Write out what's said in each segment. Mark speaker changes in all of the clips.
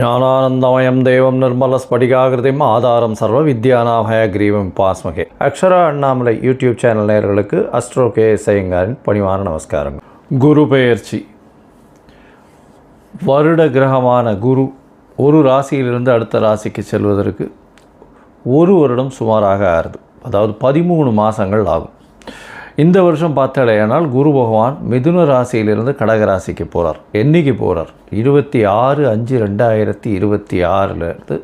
Speaker 1: ஞானானந்தமயம் தேவம் நிர்மலஸ்படிகாகிருதிம் ஆதாரம் சர்வ வித்யானாமய கிரீவம் பாஸ்மகே. அக்ஷரா அண்ணாமலை யூடியூப் சேனல் நேயர்களுக்கு அஸ்ட்ரோ கே ஐயங்காரின் பணிவான நமஸ்காரங்கள். குரு பெயர்ச்சி. வருட கிரகமான குரு ஒரு ராசியிலிருந்து அடுத்த ராசிக்கு செல்வதற்கு ஒரு வருடம் சுமாராக ஆறுது. அதாவது 13 மாதங்கள் ஆகும். இந்த வருஷம் பார்த்தாலேயானால் குரு பகவான் மிதுன ராசியிலிருந்து கடக ராசிக்கு போகிறார். என்றைக்கு போகிறார்? 26/5/2026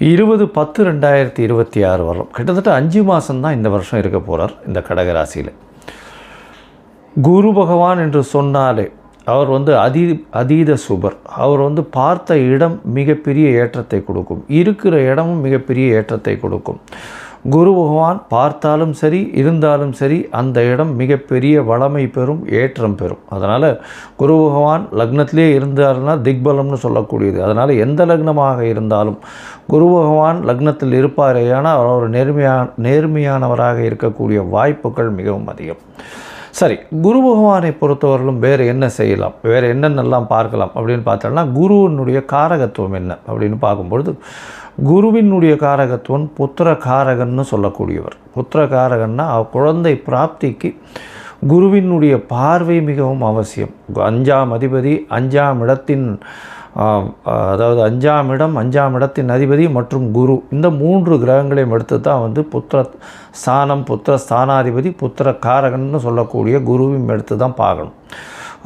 Speaker 1: 20/10/2026 வரலாம். கிட்டத்தட்ட 5 மாதம்தான் இந்த வருஷம் இருக்க போகிறார் இந்த கடக ராசியில். குரு பகவான் என்று சொன்னாலே அவர் அதீத சுபர். அவர் பார்த்த இடம் மிகப்பெரிய ஏற்றத்தை கொடுக்கும், இருக்கிற இடமும் மிகப்பெரிய ஏற்றத்தை கொடுக்கும். குரு பகவான் பார்த்தாலும் சரி இருந்தாலும் சரி அந்த இடம் மிகப்பெரிய வளமை பெறும், ஏற்றம் பெறும். அதனால் குரு பகவான் லக்னத்திலே இருந்தார்னா திக்பலம்னு சொல்லக்கூடியது. அதனால் எந்த லக்னமாக இருந்தாலும் குரு பகவான் லக்னத்தில் இருப்பாரேயானால் அவர் நேர்மையானவராக இருக்கக்கூடிய வாய்ப்புகள் மிகவும் அதிகம். சரி, குரு பகவானை பொறுத்தவரையிலும் வேறு என்ன செய்யலாம், வேறு என்னென்னலாம் பார்க்கலாம் அப்படின்னு பார்த்தோம்னா, குருவினுடைய காரகத்துவம் என்ன அப்படின்னு பார்க்கும்பொழுது, குருவினுடைய காரகத்துவம் புத்திர காரகன்னு சொல்லக்கூடியவர். புத்திர காரகன்னா குழந்தை பிராப்திக்கு குருவினுடைய பார்வை மிகவும் அவசியம். 5ஆம் அதிபதி 5ஆம் இடத்தின் அதாவது 5ஆம் இடம் 5ஆம் இடத்தின் அதிபதி மற்றும் குரு, இந்த 3 கிரகங்களையும் எடுத்து தான் புத்திர ஸ்தானம், புத்திர ஸ்தானாதிபதி, புத்திர காரகன்னு சொல்லக்கூடிய குருவையும் எடுத்து தான் பார்க்கணும்.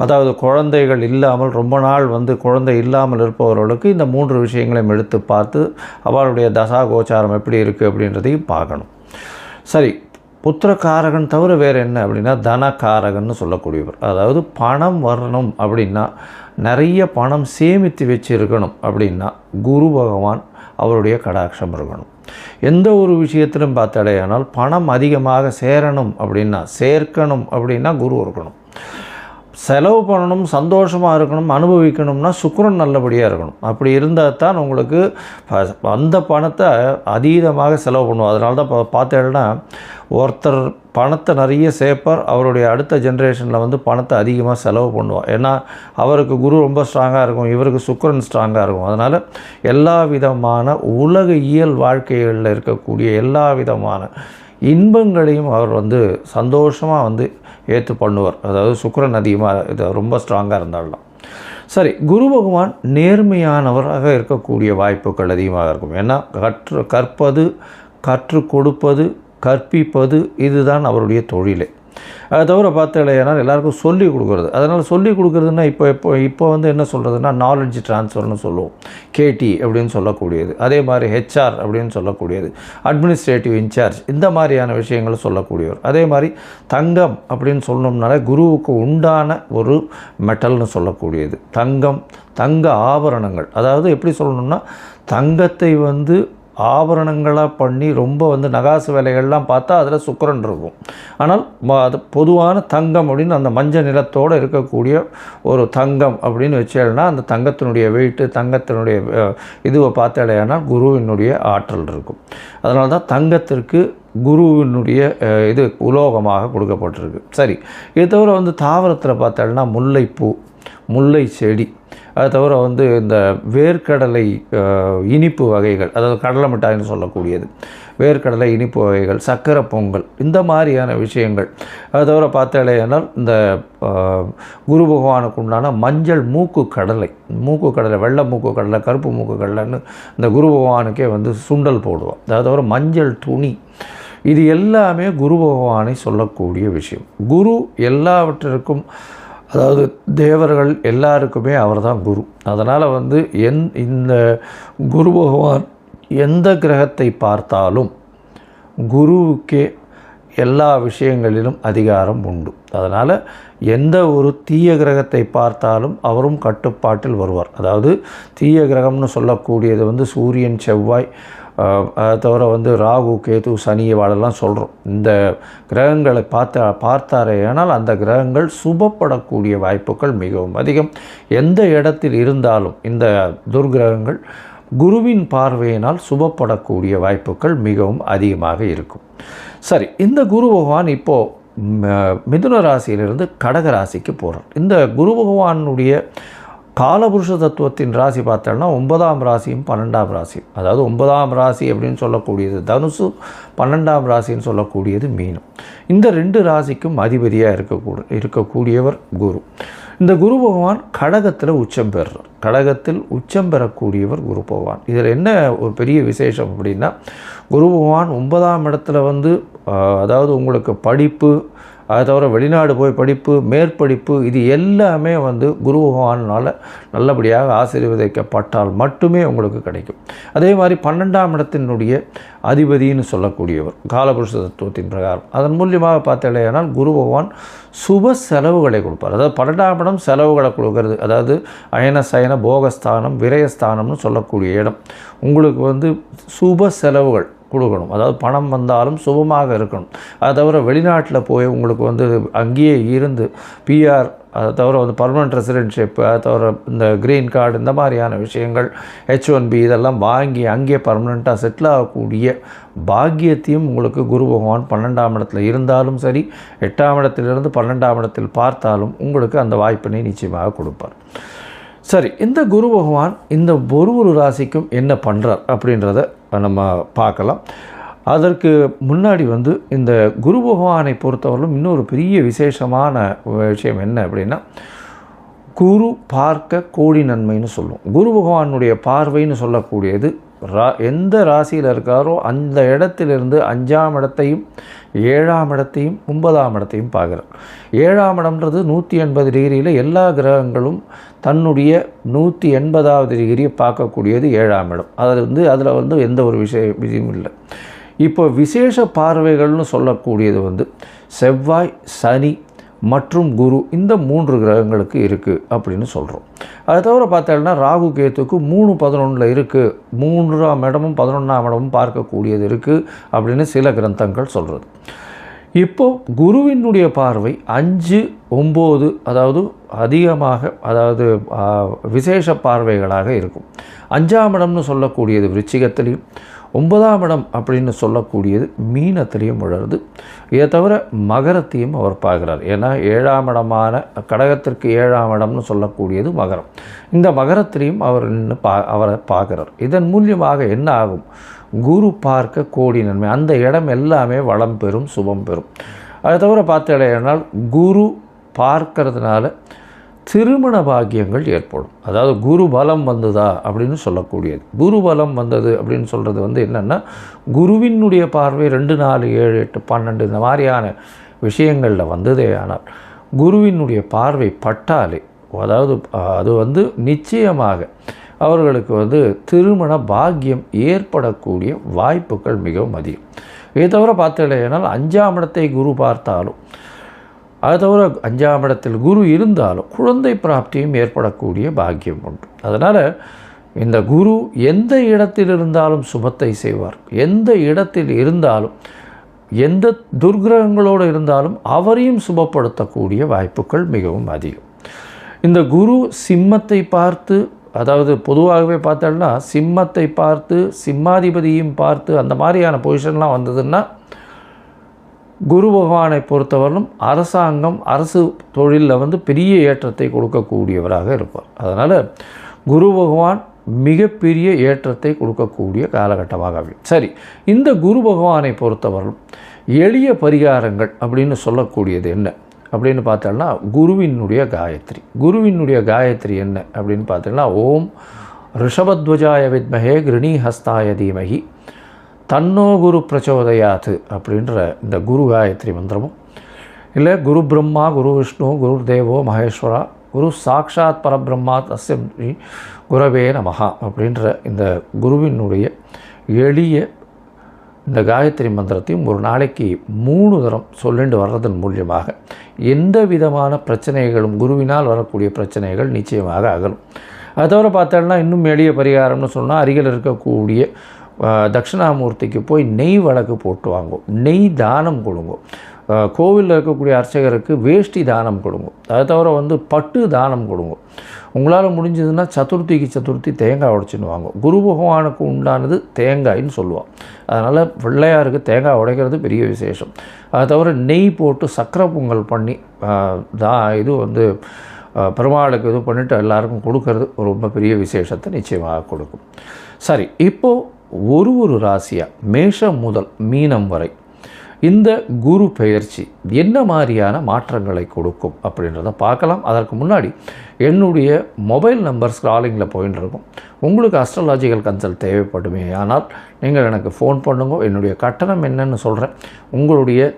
Speaker 1: அதாவது குழந்தைகள் இல்லாமல் ரொம்ப நாள் குழந்தை இல்லாமல் இருப்பவர்களுக்கு இந்த 3 விஷயங்களையும் எடுத்து பார்த்து அவளுடைய தசா கோச்சாரம் எப்படி இருக்குது அப்படின்றதையும் பார்க்கணும். சரி, புத்திரக்காரகன் தவிர வேறு என்ன அப்படின்னா தனக்காரகன்னு சொல்லக்கூடியவர். அதாவது பணம் வரணும் அப்படின்னா, நிறைய பணம் சேமித்து வச்சுருக்கணும் அப்படின்னா குரு பகவான் அவருடைய கடாட்சம் இருக்கணும். எந்த ஒரு விஷயத்திலும் பார்த்தாலேயானால் பணம் அதிகமாக சேர்க்கணும் அப்படின்னா குரு இருக்கணும். செலவு பண்ணணும், சந்தோஷமாக இருக்கணும், அனுபவிக்கணும்னா சுக்கிரன் நல்லபடியாக இருக்கணும். அப்படி இருந்தால் தான் உங்களுக்கு அந்த பணத்தை அதீதமாக செலவு பண்ணுவோம். அதனால தான் பார்த்தேன்னா ஒருத்தர் பணத்தை நிறைய சேர்ப்பார், அவருடைய அடுத்த ஜென்ரேஷனில் பணத்தை அதிகமாக செலவு பண்ணுவார். ஏன்னா அவருக்கு குரு ரொம்ப ஸ்ட்ராங்காக இருக்கும், இவருக்கு சுக்கிரன் ஸ்ட்ராங்காக இருக்கும். அதனால் எல்லா விதமான உலக இயல் வாழ்க்கைகளில் இருக்கக்கூடிய எல்லா விதமான இன்பங்களையும் அவர் சந்தோஷமாக ஏற்று பண்ணுவார். அதாவது சுக்கிரன் அதிகமாக ரொம்ப ஸ்ட்ராங்காக இருந்தாலும். சரி, குரு பகவான் நேர்மையானவராக இருக்கக்கூடிய வாய்ப்புகள் அதிகமாக இருக்கும். ஏன்னா கற்பது, கற்றுக் கொடுப்பது, கற்பிப்பது இதுதான் அவருடைய தொழிலே. அதை தவிர பார்த்தாலேனா எல்லாருக்கும் சொல்லிக் கொடுக்குறது. அதனால் சொல்லிக் கொடுக்குறதுன்னா இப்போ என்ன சொல்கிறதுனா நாலேஜ் ட்ரான்ஸ்ஃபர்னு சொல்லுவோம், கேடி அப்படின்னு சொல்லக்கூடியது. அதே மாதிரி ஹெச்ஆர் அப்படின்னு சொல்லக்கூடியது, அட்மினிஸ்ட்ரேட்டிவ் இன்சார்ஜ், இந்த மாதிரியான விஷயங்களை சொல்லக்கூடியவர். அதே மாதிரி தங்கம் அப்படின்னு சொன்னோம்னாலே குருவுக்கு உண்டான ஒரு மெட்டல்னு சொல்லக்கூடியது தங்க ஆபரணங்கள். அதாவது எப்படி சொல்லணும்னா, தங்கத்தை ஆபரணங்களாக பண்ணி ரொம்ப நகாசு வேலைகள்லாம் பார்த்தா அதில் சுக்கிரன் இருக்கும். ஆனால் அது பொதுவான தங்கம் அப்படின்னு அந்த மஞ்சள் நிறத்தோடு இருக்கக்கூடிய ஒரு தங்கம் அப்படின்னு வச்சேன்னா அந்த தங்கத்தினுடைய வெயிட்டு, தங்கத்தினுடைய இதுவை பார்த்தாலேனால் குருவினுடைய ஆற்றல் இருக்கும். அதனால தான் தங்கத்திற்கு குருவினுடைய இது உலோகமாக கொடுக்கப்பட்டிருக்கு. சரி, இது தவிர தாவரத்தில் பார்த்தாலேனா முல்லைப்பூ, முல்லை செடி, அது தவிர இந்த வேர்க்கடலை இனிப்பு வகைகள், அதாவது கடலை மிட்டாய்னு சொல்லக்கூடியது, வேர்க்கடலை இனிப்பு வகைகள், சக்கரை பொங்கல், இந்த மாதிரியான விஷயங்கள். அது தவிர பார்த்தாலேனால் இந்த குரு பகவானுக்கு உண்டான மஞ்சள் மூக்கு கடலை, வெள்ளை மூக்கு கடலை, கருப்பு மூக்கு கடலைன்னு இந்த குரு பகவானுக்கே சுண்டல் போடுவோம். அது தவிர மஞ்சள் துணி, இது எல்லாமே குரு பகவானை சொல்லக்கூடிய விஷயம். குரு எல்லாவற்றிற்கும், அதாவது தேவர்கள் எல்லாருக்குமே அவர் தான் குரு. அதனால் இந்த குரு பகவான் எந்த கிரகத்தை பார்த்தாலும் குருவுக்கே எல்லா விஷயங்களிலும் அதிகாரம் உண்டு. அதனால் எந்த ஒரு தீய கிரகத்தை பார்த்தாலும் அவரும் கட்டுப்பாட்டில் வருவார். அதாவது தீய கிரகம்னு சொல்லக்கூடியது சூரியன், செவ்வாய், அதை தவிர ராகு, கேது, சனி வாழெல்லாம் சொல்கிறோம். இந்த கிரகங்களை பார்த்தாரேயானால் அந்த கிரகங்கள் சுபப்படக்கூடிய வாய்ப்புகள் மிகவும் அதிகம். எந்த இடத்தில் இருந்தாலும் இந்த துர்கிரகங்கள் குருவின் பார்வையினால் சுபப்படக்கூடிய வாய்ப்புகள் மிகவும் அதிகமாக இருக்கும். சரி, இந்த குரு பகவான் இப்போது மிதுன ராசியிலிருந்து கடக ராசிக்கு போகிறார். இந்த குரு பகவானுடைய காலபுருஷ தத்துவத்தின் ராசி பார்த்தோம்னா 9ஆம் ராசியும் 12ஆம் ராசியும், அதாவது 9ஆம் ராசி அப்படின்னு சொல்லக்கூடியது தனுசு, 12ஆம் ராசின்னு சொல்லக்கூடியது மீனம். இந்த 2 ராசிக்கும் அதிபதியாக இருக்கக்கூடியவர் குரு. இந்த குரு பகவான் கடகத்தில் உச்சம் பெறுறார். கடகத்தில் உச்சம் பெறக்கூடியவர் குரு பகவான். இதில் என்ன ஒரு பெரிய விசேஷம் அப்படின்னா, குரு பகவான் 9ஆம் இடத்துல அதாவது உங்களுக்கு படிப்பு, அதை தவிர வெளிநாடு போய் படிப்பு, மேற்படிப்பு, இது எல்லாமே குரு பகவானால் நல்லபடியாக ஆசீர்வதிக்கப்பட்டால் மட்டுமே உங்களுக்கு கிடைக்கும். அதே மாதிரி 12ஆம் இடத்தினுடைய அதிபதினு சொல்லக்கூடியவர் காலபுருஷ தத்துவத்தின் பிரகாரம், அதன் மூலியமாக பார்த்தேனால் குரு பகவான் சுப செலவுகளை கொடுப்பார். அதாவது 12ஆம் இடம் செலவுகளை கொடுக்கறது, அதாவது அயன சயன போகஸ்தானம் விரயஸ்தானம்னு சொல்லக்கூடிய இடம். உங்களுக்கு சுப செலவுகள் கொடுக்கணும், அதாவது பணம் வந்தாலும் சுபமாக இருக்கணும். அதை தவிர வெளிநாட்டில் போய் உங்களுக்கு அங்கேயே இருந்து பிஆர், அதை தவிர பர்மனெண்ட் ரெசிடென்ஷிப், அதை தவிர இந்த க்ரீன் கார்டு, இந்த மாதிரியான விஷயங்கள், H1B இதெல்லாம் வாங்கி அங்கேயே பர்மனெண்ட்டாக செட்டில் ஆகக்கூடிய பாக்கியத்தையும் உங்களுக்கு குரு பகவான் 12ஆம் இடத்துல இருந்தாலும் சரி, 8ஆம் இடத்திலிருந்து 12ஆம் இடத்தில் பார்த்தாலும் உங்களுக்கு அந்த வாய்ப்பினை நிச்சயமாக கொடுப்பார். சரி, இந்த குரு பகவான் இந்த ஒரு ராசிக்கும் என்ன பண்ணுறார் அப்படின்றத நம்ம பார்க்கலாம். அதற்கு முன்னாடி இந்த குரு பகவானை பொறுத்தவரையிலும் இன்னொரு பெரிய விசேஷமான விஷயம் என்ன அப்படின்னா, குரு பார்க்க கோடி நன்மைன்னு சொல்லுவோம். குரு பகவானுடைய பார்வைன்னு சொல்லக்கூடியது எந்த ராசியில் இருக்காரோ அந்த இடத்திலிருந்து 5ஆம் இடத்தையும் 7ஆம் இடத்தையும் 9ஆம் இடத்தையும் பார்க்குறார். 7ஆம் இடம்ன்றது 180 டிகிரியில் எல்லா கிரகங்களும் தன்னுடைய 180வது டிகிரியை பார்க்கக்கூடியது 7ஆம் இடம். அதில் எந்த ஒரு விஷயம் இல்லை. இப்போ விசேஷ பார்வைகள்னு சொல்லக்கூடியது செவ்வாய், சனி மற்றும் குரு, இந்த 3 கிரகங்களுக்கு இருக்குது அப்படின்னு சொல்கிறோம். அதை தவிர பார்த்தோம்னா ராகு கேத்துக்கு 3-11 இருக்குது, 3ஆம் இடமும் 11ஆம் இடமும் பார்க்கக்கூடியது இருக்குது அப்படின்னு சில கிரந்தங்கள் சொல்கிறது. இப்போது குருவினுடைய பார்வை 5-9, அதாவது அதிகமாக, அதாவது விசேஷ பார்வைகளாக இருக்கும். 5ஆம் இடம்னு சொல்லக்கூடியது விருச்சிகத்திலையும், 9ஆம் இடம் அப்படின்னு சொல்லக்கூடியது மீனத்திலையும் விழுறது. இதை தவிர மகரத்தையும் அவர் பார்க்குறார். ஏன்னா 7ஆம் இடமான கடகத்திற்கு 7ஆம் இடம்னு சொல்லக்கூடியது மகரம். இந்த மகரத்திலையும் அவர் அவரை பார்க்குறார். இதன் மூலியமாக என்ன ஆகும்? குரு பார்க்க கோடி நன்மை, அந்த இடம் எல்லாமே வளம் பெறும், சுபம் பெறும். அதை தவிர பார்த்தேனால் குரு பார்க்கறதுனால திருமண பாக்கியங்கள் ஏற்படும். அதாவது குரு பலம் வந்ததா அப்படின்னு சொல்லக்கூடியது. குரு பலம் வந்தது அப்படின்னு சொல்கிறது என்னென்னா, குருவினுடைய பார்வை 2, 4, 7, 8, 12 இந்த மாதிரியான விஷயங்களில் வந்ததே. ஆனால் குருவினுடைய பார்வை பட்டாலே, அதாவது அது நிச்சயமாக அவர்களுக்கு திருமண பாக்கியம் ஏற்படக்கூடிய வாய்ப்புகள் மிகவும் அதிகம். இதை தவிர பார்த்தேனால் 5ஆம் இடத்தை குரு பார்த்தாலும், அது தவிர 5ஆம் இடத்தில் குரு இருந்தாலும் குழந்தை பிராப்தியும் ஏற்படக்கூடிய பாக்கியம் உண்டு. அதனால் இந்த குரு எந்த இடத்தில் இருந்தாலும் சுபத்தை செய்வார். எந்த இடத்தில் இருந்தாலும், எந்த துர்கிரகங்களோடு இருந்தாலும் அவரையும் சுபப்படுத்தக்கூடிய வாய்ப்புகள் மிகவும் அதிகம். இந்த குரு சிம்மத்தை பார்த்து, அதாவது பொதுவாகவே பார்த்தோம்னா சிம்மத்தை பார்த்து, சிம்மாதிபதியும் பார்த்து, அந்த மாதிரியான பொசிஷன்லாம் வந்ததுன்னா குரு பகவானை பொறுத்தவரையிலும் அரசாங்கம், அரசு தொழிலில் பெரிய ஏற்றத்தை கொடுக்கக்கூடியவராக இருப்பார். அதனால் குரு பகவான் மிகப்பெரிய ஏற்றத்தை கொடுக்கக்கூடிய காலகட்டமாக அமையும். சரி, இந்த குரு பகவானை பொறுத்தவரையிலும் எளிய பரிகாரங்கள் அப்படின்னு சொல்லக்கூடியது என்ன அப்படின்னு பார்த்தோம்னா, குருவினுடைய காயத்ரி. குருவினுடைய காயத்ரி என்ன அப்படின்னு பார்த்தோம்னா, ஓம் ரிஷபத்வஜாய வித்மஹே கிருணி ஹஸ்தாய தீமஹி தன்னோ குரு பிரச்சோதயாத்து அப்படின்ற இந்த குரு காயத்ரி மந்திரமும், இல்லை குரு பிரம்மா குரு விஷ்ணு குரு தேவோ மகேஸ்வரா குரு சாக்ஷாத் பரபிரம்மா தஸ்ய குரவே நமஹா அப்படின்ற இந்த குருவினுடைய எளிய இந்த காயத்ரி மந்திரத்தையும் ஒரு நாளைக்கு 3 தரம் சொல்லிட்டு வர்றதன் மூலியமாக எந்த விதமான பிரச்சனைகளும், குருவினால் வரக்கூடிய பிரச்சனைகள் நிச்சயமாக அகலும். அதை தவிர பார்த்தோம்னா இன்னும் எளிய பரிகாரம்னு சொன்னால், அருகில் இருக்கக்கூடிய தட்சிணாமூர்த்திக்கு போய் நெய் வழக்கு போட்டு வாங்கும், நெய் தானம் கொடுங்க. கோவிலில் இருக்கக்கூடிய அர்ச்சகருக்கு வேஷ்டி தானம் கொடுங்க. அதை தவிர பட்டு தானம் கொடுங்க. உங்களால் முடிஞ்சதுன்னா சதுர்த்தி தேங்காய் உடைச்சின்னு வாங்க. குரு பகவானுக்கு உண்டானது தேங்காயின்னு சொல்லுவான். அதனால் பிள்ளையாருக்கு தேங்காய் உடைக்கிறது பெரிய விசேஷம். அதை தவிர நெய் போட்டு சக்கரை பொங்கல் பண்ணி இது பெருமாளுக்கு இது பண்ணிவிட்டு எல்லாருக்கும் கொடுக்கறது ரொம்ப பெரிய விசேஷத்தை நிச்சயமாக கொடுக்கும். சரி, இப்போது ஒரு ராசியாக மேஷம் முதல் மீனம் வரை இந்த குரு பெயர்ச்சி என்ன மாதிரியான மாற்றங்களை கொடுக்கும் அப்படின்றத பார்க்கலாம். அதற்கு முன்னாடி என்னுடைய மொபைல் நம்பர் ஸ்க்ராலிங்கில் போயின்னு இருக்கும். உங்களுக்கு அஸ்ட்ராலாஜிக்கல் கன்சல்ட் தேவைப்படுமே ஆனால் நீங்கள் எனக்கு ஃபோன் பண்ணுங்க. என்னுடைய கட்டணம் என்னன்னு சொல்கிறேன். உங்களுடைய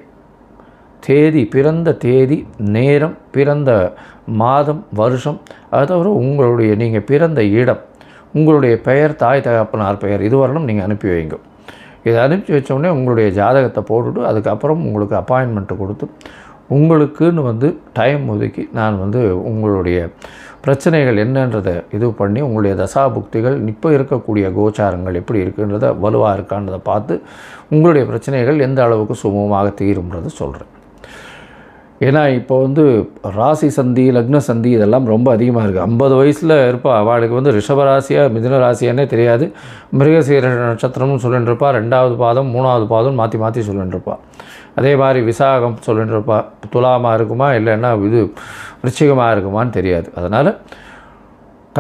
Speaker 1: தேதி, பிறந்த தேதி, நேரம், பிறந்த மாதம், வருஷம், அது தவிர உங்களுடைய நீங்கள் பிறந்த இடம், உங்களுடைய பெயர், தாய் தகப்பனார் பெயர், இதுவரையிலும் நீங்கள் அனுப்பி வைங்க. இதை அனுப்பிச்சி வச்சோடனே உங்களுடைய ஜாதகத்தை போட்டுவிட்டு அதுக்கப்புறம் உங்களுக்கு அப்பாயின்மெண்ட்டு கொடுத்து உங்களுக்குன்னு டைம் ஒதுக்கி நான் உங்களுடைய பிரச்சனைகள் என்னன்றதை இது பண்ணி உங்களுடைய தசாபுக்திகள் இப்போ இருக்கக்கூடிய கோச்சாரங்கள் எப்படி இருக்குன்றதை வலுவாக இருக்கான்றதை பார்த்து உங்களுடைய பிரச்சனைகள் எந்த அளவுக்கு சுமூகமாக தீரும்ன்றது சொல்கிறேன். ஏன்னா இப்போ ராசி சந்தி, லக்ன சந்தி இதெல்லாம் ரொம்ப அதிகமாக இருக்குது. 50 வயசில் இருப்பா, அவளுக்கு ரிஷபராசியாக மிதுன ராசியானே தெரியாது. மிருகசீர நட்சத்திரம்னு சொல்லிட்டு இருப்பா, 2வது பாதம் 3வது பாதம் மாற்றி மாற்றி சொல்லிட்டு இருப்பா. அதே மாதிரி விசாகம் சொல்லிட்டு இருப்பா. துலாமாக இருக்குமா இல்லைன்னா விருச்சிகமாக இருக்குமான்னு தெரியாது. அதனால்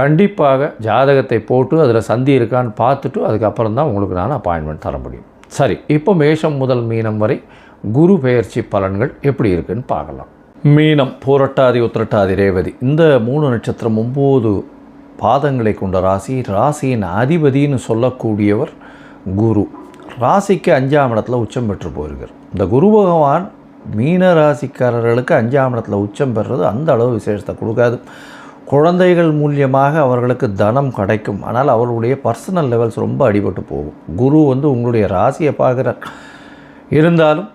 Speaker 1: கண்டிப்பாக ஜாதகத்தை போட்டு அதில் சந்தி இருக்கான்னு பார்த்துட்டு அதுக்கப்புறம் தான் உங்களுக்கு நான் அப்பாயின்மெண்ட் தர முடியும். சரி, இப்போ மேஷம் முதல் மீனம் வரை குரு பெயர்ச்சி பலன்கள் எப்படி இருக்குன்னு பார்க்கலாம். மீனம், பூரட்டாதி, உத்திரட்டாதி, ரேவதி இந்த 3 நட்சத்திரம் 9 பாதங்களை கொண்ட ராசி. ராசியின் அதிபதினு சொல்லக்கூடியவர் குரு. ராசிக்கு 5ஆம் இடத்துல உச்சம் பெற்று போயிருக்கார். இந்த குரு பகவான் மீன ராசிக்காரர்களுக்கு 5ஆம் இடத்துல உச்சம் பெறுறது அந்த அளவு விசேஷத்தை கொடுக்காது. குழந்தைகள் மூலியமாக அவர்களுக்கு தனம் கிடைக்கும். ஆனால் அவர்களுடைய பர்சனல் லெவல்ஸ் ரொம்ப அடிபட்டு போகும். குரு உங்களுடைய ராசியை பார்க்குறார். இருந்தாலும்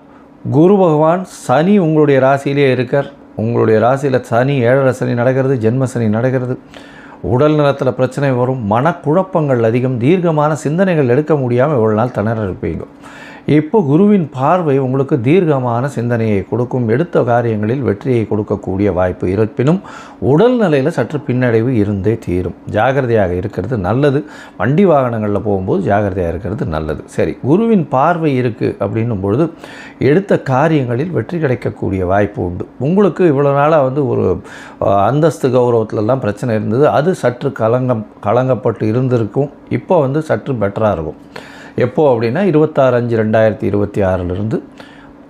Speaker 1: குரு பகவான் சனி உங்களுடைய ராசியிலே இருக்கார். உங்களுடைய ராசியில் சனி 7.5 சனி நடக்கிறது, ஜென்ம சனி நடக்கிறது. உடல் நலத்தில் பிரச்சனை வரும், மனக்குழப்பங்கள் அதிகம், தீர்க்கமான சிந்தனைகள் எடுக்க முடியாமல் இவ்வளோ நாள் திணற இருப்பீங்க. இப்போ குருவின் பார்வை உங்களுக்கு தீர்க்கமான சிந்தனையை கொடுக்கும். எடுத்த காரியங்களில் வெற்றியை கொடுக்கக்கூடிய வாய்ப்பு இருப்பினும் உடல் நிலையில் சற்று பின்னடைவு இருந்தே தீரும். ஜாகிரதையாக இருக்கிறது நல்லது. வண்டி வாகனங்களில் போகும்போது ஜாகிரதையாக இருக்கிறது நல்லது. சரி, குருவின் பார்வை இருக்குது அப்படின்னும் பொழுது எடுத்த காரியங்களில் வெற்றி கிடைக்கக்கூடிய வாய்ப்பு உண்டு. உங்களுக்கு இவ்வளோ நாளாக ஒரு அந்தஸ்து கௌரவத்திலலாம் பிரச்சனை இருந்தது. அது சற்று கலங்கப்பட்டு இருந்திருக்கும். இப்போ சற்று பெட்டராக இருக்கும். எப்போது அப்படின்னா 26/5/2026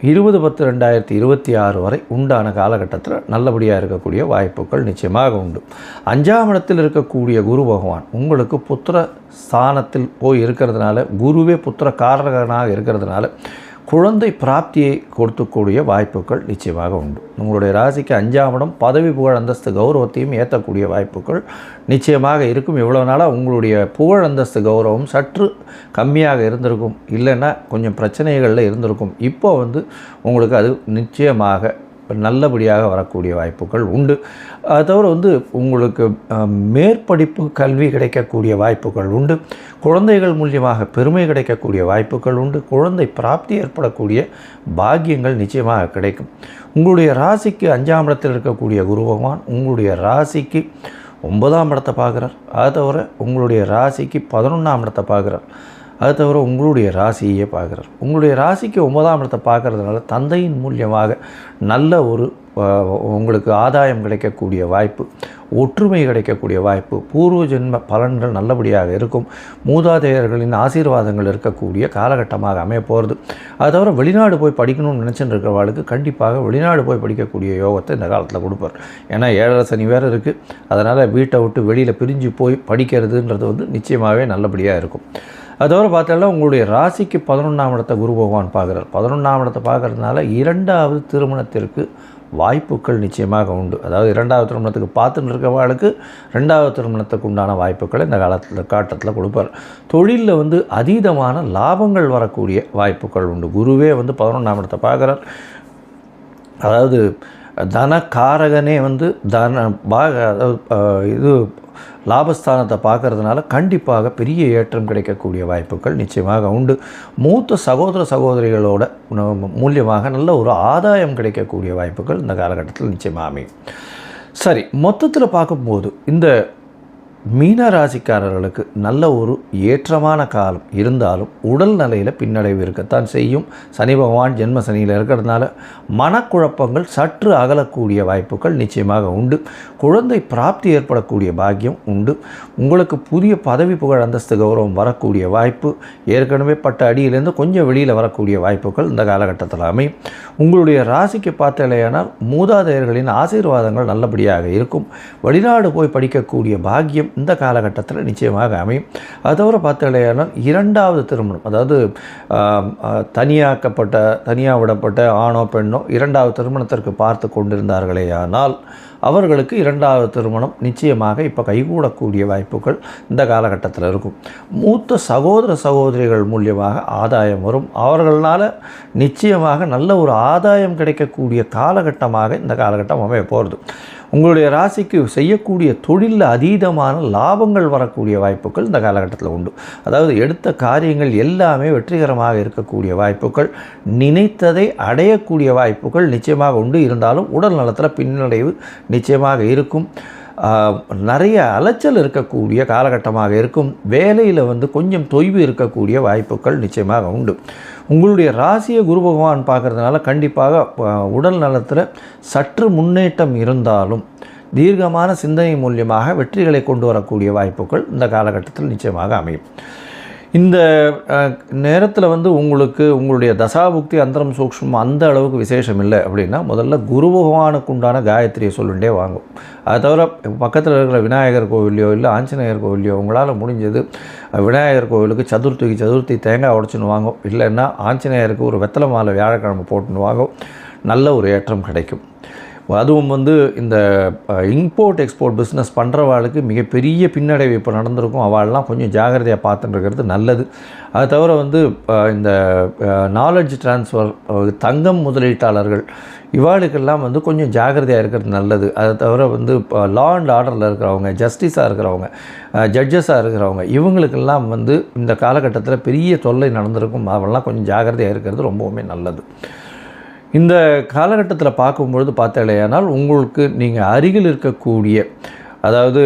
Speaker 1: 20/10/2026 வரை உண்டான காலகட்டத்தில் நல்லபடியாக இருக்கக்கூடிய வாய்ப்புகள் நிச்சயமாக உண்டு. 5ஆம் இடத்தில் இருக்கக்கூடிய குரு பகவான் உங்களுக்கு புத்திர ஸ்தானத்தில் போய் இருக்கிறதுனால, குருவே புத்திர காரகனாக இருக்கிறதுனால குழந்தை பிராப்தியை கொடுக்கக்கூடிய வாய்ப்புகள் நிச்சயமாக உண்டு. உங்களுடைய ராசிக்கு 5ஆம் இடம் பதவி, புகழ், அந்தஸ்து, கௌரவத்தையும் ஏற்றக்கூடிய வாய்ப்புகள் நிச்சயமாக இருக்கும். இவ்வளோ நாளாக உங்களுடைய புகழ், அந்தஸ்து, கௌரவம் சற்று கம்மியாக இருந்திருக்கும், இல்லைன்னா கொஞ்சம் பிரச்சனைகளில் இருந்திருக்கும். இப்போ உங்களுக்கு அது நிச்சயமாக நல்லபடியாக வரக்கூடிய வாய்ப்புகள் உண்டு. அது தவிர உங்களுக்கு மேற்படிப்பு கல்வி கிடைக்கக்கூடிய வாய்ப்புகள் உண்டு. குழந்தைகள் மூலியமாக பெருமை கிடைக்கக்கூடிய வாய்ப்புகள் உண்டு. குழந்தை பிராப்தி ஏற்படக்கூடிய பாக்கியங்கள் நிச்சயமாக கிடைக்கும். உங்களுடைய ராசிக்கு 5ஆம் இடத்தில் இருக்கக்கூடிய குரு பகவான் உங்களுடைய ராசிக்கு 9ஆம் இடத்தை பார்க்குறார். அது தவிர உங்களுடைய ராசிக்கு 11ஆம் இடத்தை பார்க்குறார். அது தவிர உங்களுடைய ராசியே பார்க்குறார். உங்களுடைய ராசிக்கு 9ஆம் இடத்தை பார்க்குறதுனால தந்தையின் மூலியமாக நல்ல உங்களுக்கு ஆதாயம் கிடைக்கக்கூடிய வாய்ப்பு, ஒற்றுமை கிடைக்கக்கூடிய வாய்ப்பு, பூர்வ ஜென்ம பலன்கள் நல்லபடியாக இருக்கும். மூதாதையர்களின் ஆசீர்வாதங்கள் இருக்கக்கூடிய காலகட்டமாக அமைய போகிறது. அது தவிர வெளிநாடு போய் படிக்கணும்னு நினச்சிட்டு இருக்கிறவர்களுக்கு கண்டிப்பாக வெளிநாடு போய் படிக்கக்கூடிய யோகத்தை இந்த காலத்தில் கொடுப்பார். ஏன்னா 7.5 சனி வேறு இருக்குது. அதனால் வீட்டை விட்டு வெளியில் பிரிஞ்சு போய் படிக்கிறதுன்றது நிச்சயமாகவே நல்லபடியாக இருக்கும். அது தவிர பார்த்தாலும் உங்களுடைய ராசிக்கு 11ஆம் இடத்தை குரு பகவான் பார்க்குறார். 11ஆம் இடத்தை பார்க்குறதுனால 2வது திருமணத்திற்கு வாய்ப்புகள் நிச்சயமாக உண்டு. அதாவது 2வது திருமணத்துக்கு பார்த்துன்னு இருக்கிறவர்களுக்கு 2வது திருமணத்துக்கு உண்டான வாய்ப்புகளை இந்த காலத்தில் கொடுப்பார். தொழிலில் அதீதமான லாபங்கள் வரக்கூடிய வாய்ப்புகள் உண்டு. குருவே 11ஆம் இடத்தை பார்க்குறார். அதாவது தனக்காரகனே இது லாபஸ்தானத்தை பார்க்கறதுனால கண்டிப்பாக பெரிய ஏற்றம் கிடைக்கக்கூடிய வாய்ப்புகள் நிச்சயமாக உண்டு. மூத்த சகோதர சகோதரிகளோட மூலியமாக நல்ல ஒரு ஆதாயம் கிடைக்கக்கூடிய வாய்ப்புகள் இந்த காலகட்டத்தில் நிச்சயமாக அமையும். சரி, மொத்தத்தில் பார்க்கும்போது இந்த மீன ராசிக்காரர்களுக்கு நல்ல ஒரு ஏற்றமான காலம் இருந்தாலும் உடல் நிலையில் பின்னடைவு இருக்கத்தான் செய்யும். சனி பகவான் ஜென்ம சனியில் இருக்கிறதுனால மனக்குழப்பங்கள் சற்று அகலக்கூடிய வாய்ப்புகள் நிச்சயமாக உண்டு. குழந்தை பிராப்தி ஏற்படக்கூடிய பாக்கியம் உண்டு. உங்களுக்கு புதிய பதவி புகழ் அந்தஸ்து கௌரவம் வரக்கூடிய வாய்ப்பு, ஏற்கனவே பட்ட அடியிலேருந்து கொஞ்சம் வெளியில் வரக்கூடிய வாய்ப்புகள் இந்த காலகட்டத்தில் அமையும். உங்களுடைய ராசிக்கு பார்த்தலையானால் மூதாதையர்களின் ஆசீர்வாதங்கள் நல்லபடியாக இருக்கும். வெளிநாடு போய் படிக்கக்கூடிய பாக்கியம் இந்த காலகட்டத்தில் நிச்சயமாக அமையும். அது தவிர பார்த்தலையானால் இரண்டாவது திருமணம், அதாவது தனியாக விடப்பட்ட ஆணோ பெண்ணோ இரண்டாவது திருமணத்திற்கு பார்த்து கொண்டிருந்தார்களேயானால் அவர்களுக்கு இரண்டாவது திருமணம் நிச்சயமாக இப்போ கைகூடக்கூடிய வாய்ப்புகள் இந்த காலகட்டத்தில் இருக்கும். மூத்த சகோதரிகள் மூலியமாக ஆதாயம் வரும். அவர்களால் நிச்சயமாக நல்ல ஒரு ஆதாயம் கிடைக்கக்கூடிய காலகட்டமாக இந்த காலகட்டம் அமைய போகிறது. உங்களுடைய ராசிக்கு செய்யக்கூடிய தொழிலில் அதீதமான லாபங்கள் வரக்கூடிய வாய்ப்புகள் இந்த காலகட்டத்தில் உண்டு. அதாவது எடுத்த காரியங்கள் எல்லாமே வெற்றிகரமாக இருக்கக்கூடிய வாய்ப்புகள், நினைத்ததை அடையக்கூடிய வாய்ப்புகள் நிச்சயமாக உண்டு. இருந்தாலும் உடல் நலத்தில் பின்னடைவு நிச்சயமாக இருக்கும். நிறைய அலைச்சல் இருக்கக்கூடிய காலகட்டமாக இருக்கும். வேலையில் கொஞ்சம் தொய்வு இருக்கக்கூடிய வாய்ப்புகள் நிச்சயமாக உண்டு. உங்களுடைய ராசியை குரு பகவான் பார்க்குறதுனால கண்டிப்பாக உடல் நலத்தில் சற்று முன்னேற்றம் இருந்தாலும் தீர்க்கமான சிந்தனை மூலியமாக வெற்றிகளை கொண்டு வரக்கூடிய வாய்ப்புகள் இந்த காலகட்டத்தில் நிச்சயமாக அமையும். இந்த நேரத்தில் உங்களுக்கு உங்களுடைய தசாபுக்தி அந்தரம் சூக்ஷ்மம் அந்த அளவுக்கு விசேஷம் இல்லை அப்படின்னா முதல்ல குரு பகவானுக்கு உண்டான காயத்ரியை சொல்லிகிட்டே வாங்கும். அது தவிர பக்கத்தில் இருக்கிற விநாயகர் கோவிலையோ இல்லை ஆஞ்சநேயர் கோவிலையோ உங்களால் முடிஞ்சது விநாயகர் கோவிலுக்கு சதுர்த்தி தேங்காய் உடைச்சின்னு வாங்கும். இல்லைன்னா ஆஞ்சநேயருக்கு ஒரு வெத்தலை மாலை வியாழக்கிழமை போட்டுன்னு வாங்கும். நல்ல ஒரு ஏற்றம் கிடைக்கும். அதுவும் இந்த இம்போர்ட் எக்ஸ்போர்ட் பிஸ்னஸ் பண்ணுறவாளுக்கு மிகப்பெரிய பின்னடைவு இப்போ நடந்திருக்கும். அவள்லாம் கொஞ்சம் ஜாகிரதையாக பார்த்துட்டு இருக்கிறது நல்லது. அது தவிர இந்த நாலேஜ் ட்ரான்ஸ்ஃபர், தங்கம் முதலீட்டாளர்கள் இவாளுக்கெல்லாம் கொஞ்சம் ஜாகிரதையாக இருக்கிறது நல்லது. அதை தவிர லா அண்ட் ஆர்டரில் இருக்கிறவங்க, ஜஸ்டிஸாக இருக்கிறவங்க, ஜட்ஜஸாக இருக்கிறவங்க இவங்களுக்கெல்லாம் இந்த காலகட்டத்தில் பெரிய தொல்லை நடந்திருக்கும். அவெல்லாம் கொஞ்சம் ஜாகிரதையாக இருக்கிறது ரொம்பவுமே நல்லது. இந்த காலகட்டத்தில் பார்க்கும்பொழுது பார்த்தாலேயானால் உங்களுக்கு நீங்கள் அருகில் இருக்கக்கூடிய, அதாவது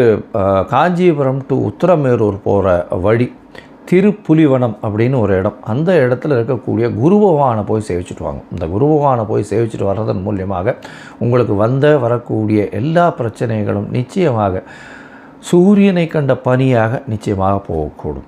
Speaker 1: காஞ்சிபுரம் டு உத்தரமேரூர் போகிற வழி திருப்புலிவனம் அப்படின்னு ஒரு இடம், அந்த இடத்துல இருக்கக்கூடிய குரு பகவானை போய் சேவிச்சுட்டு வாங்க. இந்த குரு பகவானை போய் சேவிச்சுட்டு வர்றதன் மூலியமாக உங்களுக்கு வரக்கூடிய எல்லா பிரச்சனைகளும் நிச்சயமாக சூரியனை கண்ட பனியாக நிச்சயமாக போகக்கூடும்.